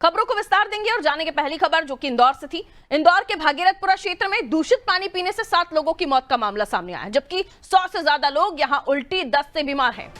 खबरों को विस्तार देंगे और जानेंगे पहली खबर जो कि इंदौर से थी। इंदौर के भागीरथपुरा क्षेत्र में दूषित पानी पीने से 7 लोगों की मौत का मामला सामने आया, जबकि 100 से ज्यादा लोग यहां उल्टी दस्त से बीमार हैं।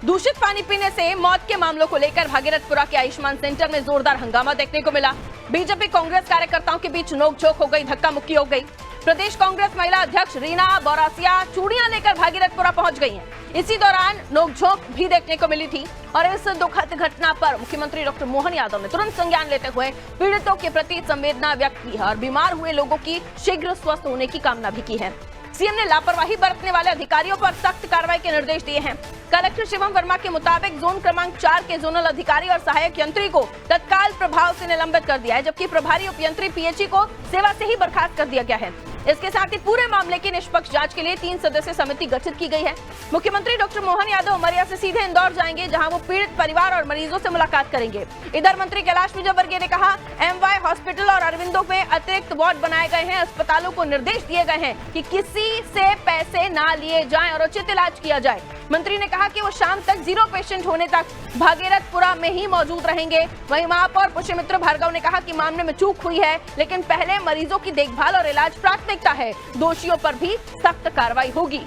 दूषित पानी पीने से मौत के मामलों को लेकर भागीरथपुरा के आयुष्मान सेंटर में जोरदार हंगामा देखने को मिला। बीजेपी कांग्रेस कार्यकर्ताओं के बीच नोकझोंक हो गई, धक्का मुक्की हो गई। प्रदेश कांग्रेस महिला अध्यक्ष रीना बौरासिया चूड़ियां लेकर भागीरथपुरा पहुंच गई हैं। इसी दौरान नोकझोंक भी देखने को मिली थी और इस दुखद घटना पर मुख्यमंत्री डॉक्टर मोहन यादव ने तुरंत संज्ञान लेते हुए पीड़ितों के प्रति संवेदना व्यक्त की है और बीमार हुए लोगों की शीघ्र स्वस्थ होने की कामना भी की है। सीएम ने लापरवाही बरतने वाले अधिकारियों पर सख्त कार्रवाई के निर्देश दिए हैं। कलेक्टर शिवम वर्मा के मुताबिक जोन क्रमांक 4 के जोनल अधिकारी और सहायक यंत्री को तत्काल प्रभाव से निलंबित कर दिया है, जबकि प्रभारी उपयंत्री पीएचई को सेवा से ही बर्खास्त कर दिया गया है। इसके साथ ही पूरे मामले की निष्पक्ष जांच के लिए 3 सदस्यीय समिति गठित की गई है। मुख्यमंत्री डॉक्टर मोहन यादव उमरिया से सीधे इंदौर जाएंगे, जहां वो पीड़ित परिवार और मरीजों से मुलाकात करेंगे। इधर मंत्री कैलाश विजयवर्गीय ने कहा, एमवाय हॉस्पिटल और अरविंदो में अतिरिक्त वार्ड बनाए गए हैं। अस्पतालों को निर्देश दिए गए हैं कि किसी से पैसे ना लिए जाएं और उचित इलाज किया जाए। मंत्री ने कहा कि वो शाम तक 0 पेशेंट होने तक भागीरथपुरा में ही मौजूद रहेंगे। वहीं महापौर पुष्यमित्र भार्गव ने कहा कि मामले में चूक हुई है, लेकिन पहले मरीजों की देखभाल और इलाज प्राथमिकता है। दोषियों पर भी सख्त कार्रवाई होगी।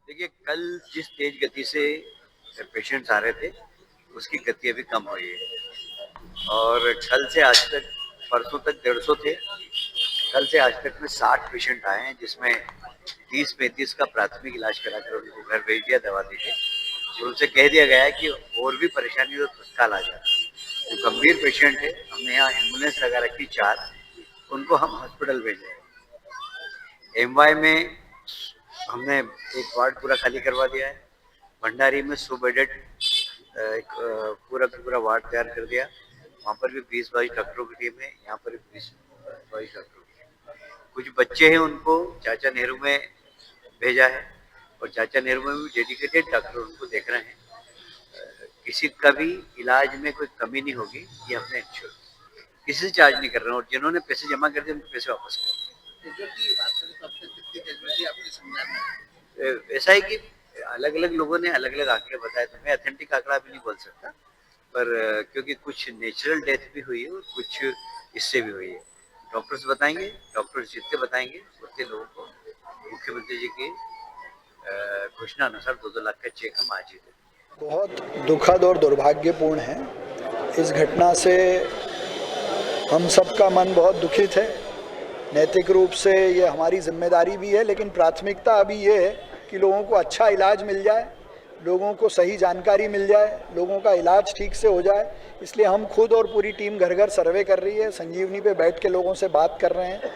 देखिए, कल जिस तेज गति से पेशेंट्स आ रहे थे उसकी गति अभी कम हुई है और कल से आज तक, परसों तक 150 थे, कल से आज तक में 60 पेशेंट आए हैं, जिसमें 30-35 का प्राथमिक इलाज कराकर उनको घर भेज दिया दवा देके और उनसे कह दिया गया है कि और भी परेशानी हो तो तत्काल आ जाए। जो गंभीर पेशेंट है, हमने यहाँ एम्बुलेंस लगा रखी 4, उनको हम हॉस्पिटल भेजे। एमवाई में हमने एक वार्ड पूरा खाली करवा दिया है। भंडारी में 100 बेडेड एक पूरा वार्ड तैयार कर दिया। वहाँ पर भी 20-22 डॉक्टरों की टीम है, यहाँ पर भी 20-22 डॉक्टरों की। कुछ बच्चे हैं, उनको चाचा नेहरू में भेजा है और चाचा नेहरू में भी डेडिकेटेड डॉक्टर उनको देख रहे हैं। किसी का भी इलाज में कोई कमी नहीं होगी, ये हमने इंश्योर, किसी से चार्ज नहीं कर रहे हैं और जिन्होंने पैसे जमा कर दिए उनको पैसे वापस करें। ऐसा है कि अलग अलग लोगों ने अलग अलग आंकड़े बताए, तो मैं ऑथेंटिक आंकड़ा भी नहीं बोल सकता, पर क्योंकि कुछ नेचुरल डेथ भी हुई है और कुछ इससे भी हुई है। डॉक्टर्स बताएंगे, डॉक्टर्स जितने बताएंगे उतने लोगों को मुख्यमंत्री जी की घोषणा अनुसार 2-2 लाख का चेक हम आज ही दें। बहुत दुखद और दुर्भाग्यपूर्ण है। इस घटना से हम सबका मन बहुत दुखित है। नैतिक रूप से ये हमारी जिम्मेदारी भी है, लेकिन प्राथमिकता अभी ये है कि लोगों को अच्छा इलाज मिल जाए, लोगों को सही जानकारी मिल जाए, लोगों का इलाज ठीक से हो जाए। इसलिए हम खुद और पूरी टीम घर घर सर्वे कर रही है, संजीवनी पे बैठ के लोगों से बात कर रहे हैं।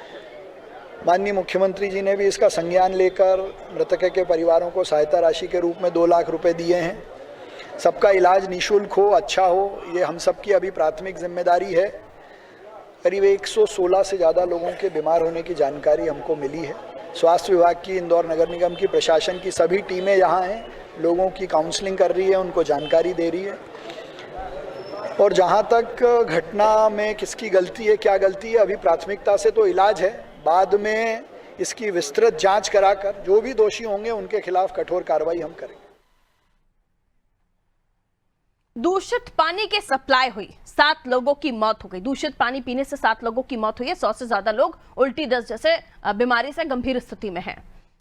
माननीय मुख्यमंत्री जी ने भी इसका संज्ञान लेकर मृतक के परिवारों को सहायता राशि के रूप में 2 लाख रुपए दिए हैं। सबका इलाज निःशुल्क हो, अच्छा हो, ये हम सबकी अभी प्राथमिक जिम्मेदारी है। करीब 116 से ज़्यादा लोगों के बीमार होने की जानकारी हमको मिली है। स्वास्थ्य विभाग की, इंदौर नगर निगम की, प्रशासन की सभी टीमें यहाँ हैं, लोगों की काउंसलिंग कर रही है, उनको जानकारी दे रही है। और जहाँ तक घटना में किसकी गलती है, क्या गलती है, अभी प्राथमिकता से तो इलाज है। बाद में इसकी विस्तृत जांच कराकर जो भी दोषी होंगे उनके खिलाफ कठोर कार्रवाई हम करेंगे। दूषित पानी के सप्लाई हुई, 7 लोगों की मौत हो गई। दूषित पानी पीने से 7 लोगों की मौत हुई है। 100 से ज्यादा लोग उल्टी दस्त जैसे बीमारी से गंभीर स्थिति में हैं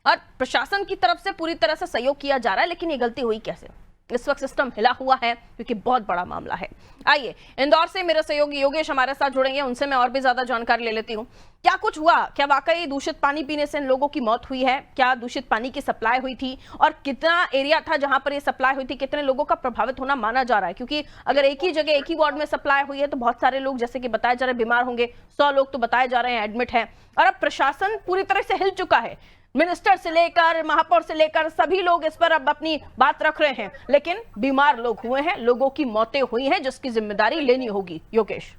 और प्रशासन की तरफ से पूरी तरह से सहयोग किया जा रहा है, लेकिन ये गलती हुई कैसे? इस वक्त सिस्टम हिला हुआ है क्योंकि बहुत बड़ा मामला है। आइए इंदौर से मेरे सहयोगी योगेश हमारे साथ जुड़ेंगे, उनसे मैं और भी ज्यादा जानकारी ले लेती हूँ। क्या कुछ हुआ? क्या वाकई दूषित पानी पीने से इन लोगों की मौत हुई है? क्या दूषित पानी की सप्लाई हुई थी और कितना एरिया था जहां पर ये सप्लाई हुई थी? कितने लोगों का प्रभावित होना माना जा रहा है? क्योंकि अगर एक ही जगह, एक ही वार्ड में सप्लाई हुई है तो बहुत सारे लोग, जैसे कि बताया जा रहा है, बीमार होंगे। 100 लोग तो बताए जा रहे हैं एडमिट है और अब प्रशासन पूरी तरह से हिल चुका है। मिनिस्टर से लेकर महापौर से लेकर सभी लोग इस पर अब अपनी बात रख रहे हैं, लेकिन बीमार लोग हुए हैं, लोगों की मौतें हुई हैं, जिसकी जिम्मेदारी लेनी होगी। योगेश,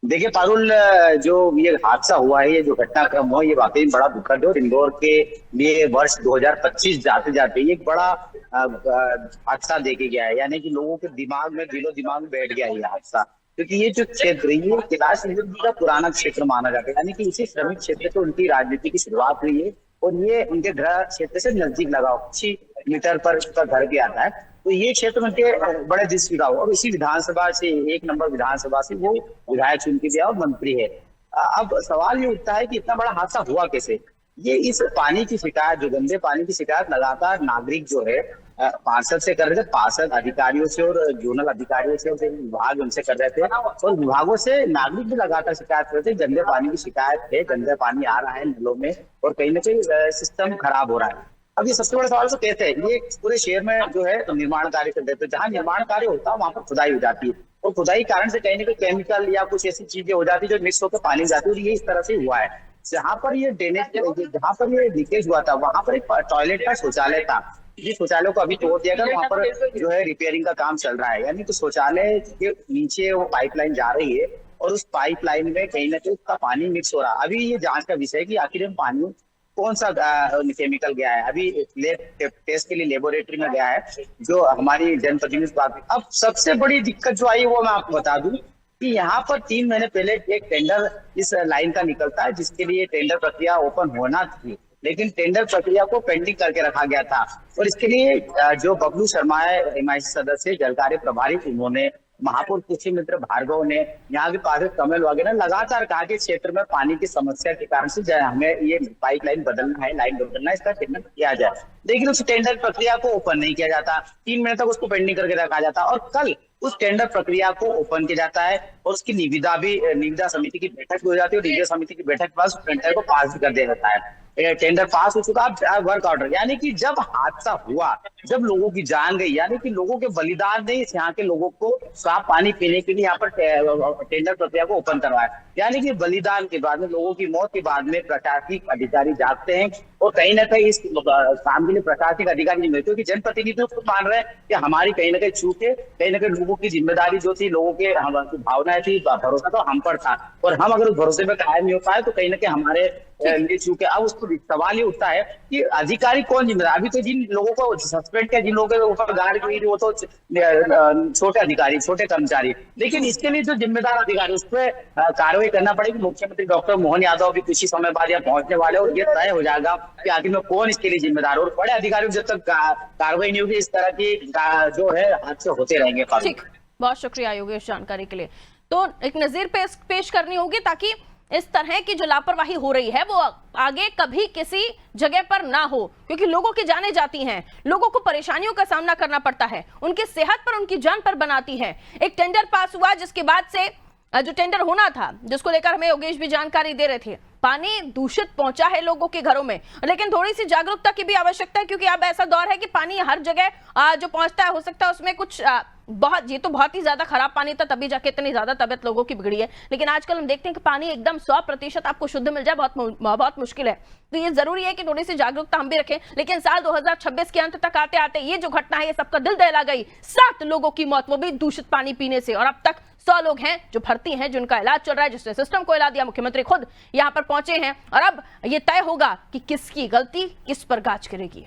देखिए पारुल, जो ये हादसा हुआ है, ये जो घटनाक्रम हुआ, ये वाकई बड़ा दुखद है और इंदौर के लिए वर्ष 2025 जाते जाते ये एक बड़ा हादसा देके गया है। यानी कि लोगों के दिमाग में, दिलो दिमाग में बैठ गया ये हादसा, क्योंकि ये जो क्षेत्र है ये कैलाश विजयवर्गीय का पुराना क्षेत्र माना जाता है। यानी कि इसी श्रमिक क्षेत्र से उनकी राजनीति की शुरुआत हुई है और ये उनके गृह क्षेत्र से नजदीक लगा, 6 मीटर पर उसका घर भी आता है। तो ये क्षेत्र उनके बड़े दुष्प्रभाव, और इसी विधानसभा से 1 नंबर विधानसभा से वो विधायक चुन के दिया और मंत्री है। अब सवाल ये उठता है कि इतना बड़ा हादसा हुआ कैसे। ये इस पानी की शिकायत, जो गंदे पानी की शिकायत लगातार नागरिक जो है पार्षद से कर रहे थे, पार्षद अधिकारियों से और जोनल अधिकारियों से, विभाग उनसे कर रहे थे, और विभागों से नागरिक भी लगातार शिकायत कर रहे थे। गंदे पानी की शिकायत है, गंदा पानी आ रहा है नलों में और कहीं ना कहीं सिस्टम खराब हो रहा है। अब ये सबसे बड़ा सवाल तो कहते हैं ये पूरे शहर में जो है तो निर्माण कार्य कर देते हैं, जहाँ निर्माण कार्य होता है वहां पर खुदाई हो जाती है, और खुदाई कारण से कहीं ना कहीं केमिकल या कुछ ऐसी चीजें हो जाती है जो मिक्स होकर पानी जाती है, और ये इस तरह से हुआ है। जहाँ पर ये जहाँ पर ये लीकेज हुआ था वहां पर एक टॉयलेट का शौचालय था, जिस शौचालय को अभी तोड़ दिया गया, वहां पर जो है रिपेयरिंग का काम चल रहा है। यानी तो शौचालय के नीचे वो पाइपलाइन जा रही है और उस पाइपलाइन में कहीं ना कहीं उसका पानी मिक्स हो रहा है। अभी ये जांच का विषय है कि आखिर में पानी कौन सा केमिकल गया है। अभी लैब टेस्ट के लिए लेबोरेटरी में गया है जो हमारी जनप्रतिनिधि बात। अब सबसे बड़ी दिक्कत जो आई वो मैं आपको बता दूं कि यहाँ पर 3 महीने पहले एक टेंडर इस लाइन का निकलता है, जिसके लिए टेंडर प्रक्रिया ओपन होना थी, लेकिन टेंडर प्रक्रिया को पेंडिंग करके रखा गया था। और इसके लिए जो बबलू शर्मा है एमआईसी सदस्य जल कार्य प्रभारी, उन्होंने महापौर कृषि मित्र भार्गव ने, यहाँ के पार्षद कमल वगैरह लगातार कहा कि क्षेत्र में पानी की समस्या के कारण से हमें ये पाइपलाइन बदलना है, लाइन बदलना है, इसका टेंडर किया जाए। लेकिन उस टेंडर प्रक्रिया को ओपन नहीं किया जाता, 3 महीने तक उसको पेंडिंग करके रखा जाता, और कल उस टेंडर प्रक्रिया को ओपन किया जाता है और उसकी निविदा समिति की बैठक हो जाती है, और निविदा समिति की बैठक के बाद टेंडर को पास कर दिया जाता है। टेंडर पास हो चुका, अब वर्क ऑर्डर, यानी कि जब हादसा हुआ, जब लोगों की जान गई, यानी कि लोगों के बलिदान ने यहाँ के लोगों को साफ पानी पीने के लिए यहाँ पर टेंडर प्रक्रिया को ओपन करवाया। यानी कि बलिदान के बाद में, लोगों की मौत के बाद में प्रशासनिक अधिकारी जागते हैं, और कहीं ना कहीं इस काम के लिए प्रशासनिक अधिकारी नहीं, क्योंकि जनप्रतिनिधियों को मान रहे हैं कि हमारी कहीं ना कहीं चूक है, कहीं ना कहीं लोगों की जिम्मेदारी जो थी, लोगों के भावनाएं थी, भरोसा तो हम पर था, और हम अगर उस भरोसे में कायम नहीं हो पाए तो कहीं ना कहीं हमारे लिए चूक है। अब उसको सवाल ये उठता है कि अधिकारी कौन जिम्मेदार। अभी तो जिन लोगों को सस्पेंड किया, जिन लोगों के ऊपर गार्ड की, वो तो छोटे अधिकारी, छोटे कर्मचारी, लेकिन इसके लिए जो जिम्मेदार अधिकारी उस पर कार्रवाई करना पड़ेगी। मुख्यमंत्री डॉक्टर मोहन यादव भी कुछ ही समय बाद यहाँ पहुंचने वाले, और ये तय हो जाएगा कि आखिर में कौन इसके लिए जिम्मेदार, और बड़े अधिकारियों जब तक कार्रवाई नहीं होगी इस तरह की जो है हादसे होते रहेंगे। ठीक, बहुत शुक्रिया योगेश जानकारी के लिए। तो एक नजीर पेश करनी होगी ताकि इस तरह की जो लापरवाही हो रही है वो आगे कभी किसी जगह पर ना हो, क्योंकि लोगों की जानें जाती हैं, लोगों को परेशानियों का सामना करना पड़ता है, उनकी सेहत पर, उनकी जान पर बनाती है। एक टेंडर पास हुआ जिसके बाद से जो टेंडर होना था, जिसको लेकर हमें योगेश भी जानकारी दे रहे थे, पानी दूषित पहुंचा है लोगों के घरों में, लेकिन थोड़ी सी जागरूकता की भी आवश्यकता है, क्योंकि अब ऐसा दौर है कि पानी हर जगह जो पहुंचता है, हो सकता है उसमें कुछ ये तो बहुत ही ज्यादा खराब पानी था, तभी जाके इतनी ज्यादा तबियत लोगों की बिगड़ी है। लेकिन आजकल हम देखते हैं कि पानी एकदम 100% आपको शुद्ध मिल जाए, बहुत मुश्किल है। तो ये जरूरी है कि थोड़ी सी जागरूकता हम भी रखें। लेकिन साल 2026 के अंत तक आते आते ये जो घटना है, ये सबका दिल दहला गई। 7 लोगों की मौत, वो भी दूषित पानी पीने से, और अब तक 100 लोग हैं जो भर्ती हैं, जिनका इलाज चल रहा है, जिसने सिस्टम को हिला दिया। मुख्यमंत्री खुद यहां पर पहुंचे हैं, और अब ये तय होगा कि किसकी गलती किस पर गाज करेगी।